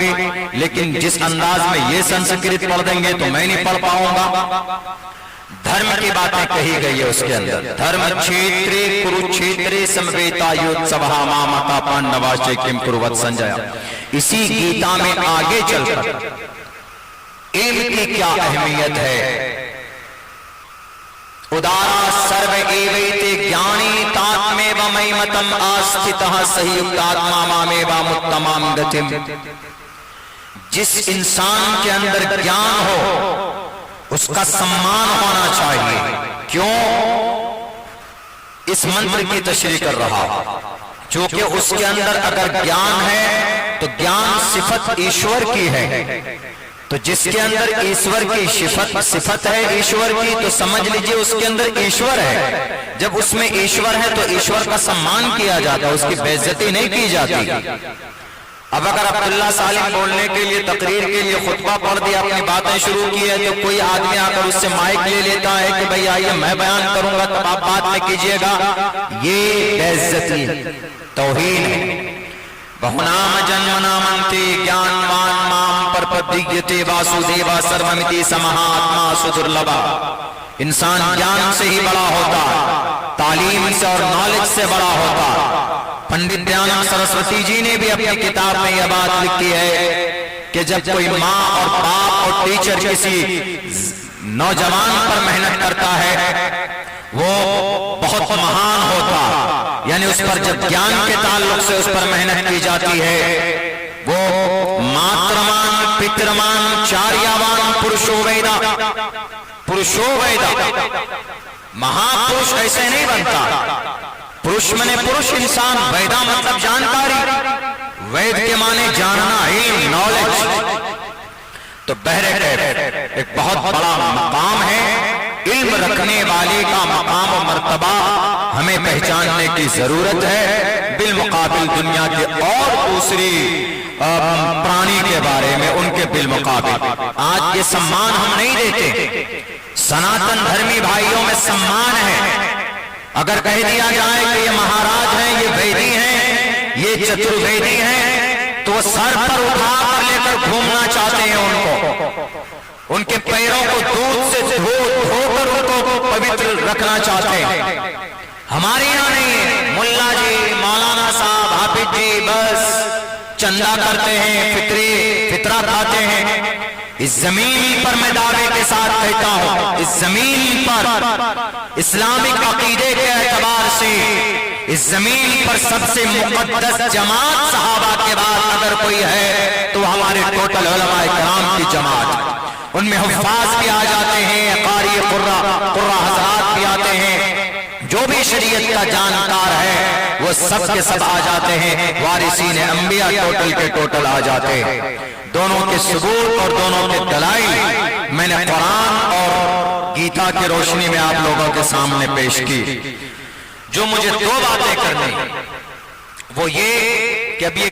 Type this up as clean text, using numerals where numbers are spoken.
पाएंगे, लेकिन जिस अंदाज में ये संस्कृत पढ़ देंगे तो मैं नहीं पढ़ पाऊंगा। धर्म की बातें कही गई है उसके अंदर। धर्म क्षेत्रे कुरुक्षेत्रे समवेतायोत्सवः मामका पांडवाश्च किम कुर्वत संजय। इसी गीता में आगे चलकर एम की क्या अहमियत है। उदारा सर्व एवैते ज्ञानी तात्मेव मयि मतम आस्थितः सही युक्तात्मा मामेवामुत्तमां गतिम्। जिस इंसान के अंदर ज्ञान हो उसका सम्मान होना चाहिए। क्यों? इस मंत्र की तशरीह कर रहा हूं, जो कि उसके अंदर अगर ज्ञान है तो ज्ञान सिफत ईश्वर की है। तो जिसके अंदर ईश्वर की सिफत है ईश्वर की, तो समझ लीजिए उसके अंदर ईश्वर है। जब उसमें ईश्वर है तो ईश्वर का सम्मान किया जाता है, उसकी बेइज्जती नहीं की जाती। अब अगर अब्दुल्ला सालिम बोलने के लिए, तकरीर के लिए खुतबा पढ़ दिया, अपनी बातें शुरू की है, तो कोई आदमी आकर उससे माइक ले लेता है कि भाई आइए मैं बयान करूंगा तब आप बात में कीजिएगा। ये बेइज्जती तौहीन। बहुनाम जन्मनामन्ते ज्ञानवान माम परपद्यते वासुदेवा सर्वमिति समहात्मा सुदुर्लभा। इंसान ज्ञान से ही बड़ा होता, तालीम से और नॉलेज से बड़ा होता। पंडित दयानंद सरस्वती जी ने भी अपनी किताब में यह बात लिखी है कि जब कोई माँ और बाप और टीचर किसी नौजवान पर मेहनत करता है वो बहुत महान होता, यानी उस पर जब ज्ञान के ताल्लुक से उस पर मेहनत की जाती है वो मातृमान पितृमान चार्यावान पुरुषो वेदा। पुरुषो वेदा, महापुरुष ऐसे नहीं बनता। पुरुष माने पुरुष इंसान, वेदा मतलब जानकारी। वेद के माने जानना, इल्म, नॉलेज। तो बहरे एक बहुत बड़ा मकाम है। इल्म रखने वाले का मकाम और मर्तबा हमें पहचानने की जरूरत है, बिलमुकाबिल दुनिया के और दूसरी प्राणी के बारे में उनके बिलमुकाबिल। आज ये सम्मान हम नहीं देते। सनातन धर्मी भाइयों में सम्मान है। अगर कह दिया जाए कि ये महाराज हैं, ये वैदी हैं, ये चतुर्वेदी हैं, तो वो सर पर उठा कर लेकर घूमना चाहते हैं उनको। उनके पैरों को दूध से धोकर उनको पवित्र रखना चाहते हैं। हमारे यहाँ नहीं, मुल्ला जी, मौलाना साहब, हाफिज जी बस चंदा करते हैं, फितरा खाते हैं। इस जमीन पर मैं दावे के साथ कहता हूं, इस जमीन पर इस्लामिक अकीदे के एतबार से इस जमीन पर सबसे मुक़द्दस जमात सहाबा के बाद अगर कोई है तो हमारे टोटल उलमाए किराम की जमात। उनमें हुफ़्फ़ाज़ भी आ जाते हैं, क़ारी क़ुर्रा हज़रात भी आते हैं, जो भी शरीयत का जानकार है वो सब के सब आ जाते हैं। वारिसीन अंबिया टोटल के टोटल आ जाते हैं। दोनों के सबूत और दोनों के दलाइल मैंने कुरान और गीता की रोशनी में आप लोगों के सामने पेश की। जो मुझे दो बातें करनी वो ये कि अब ये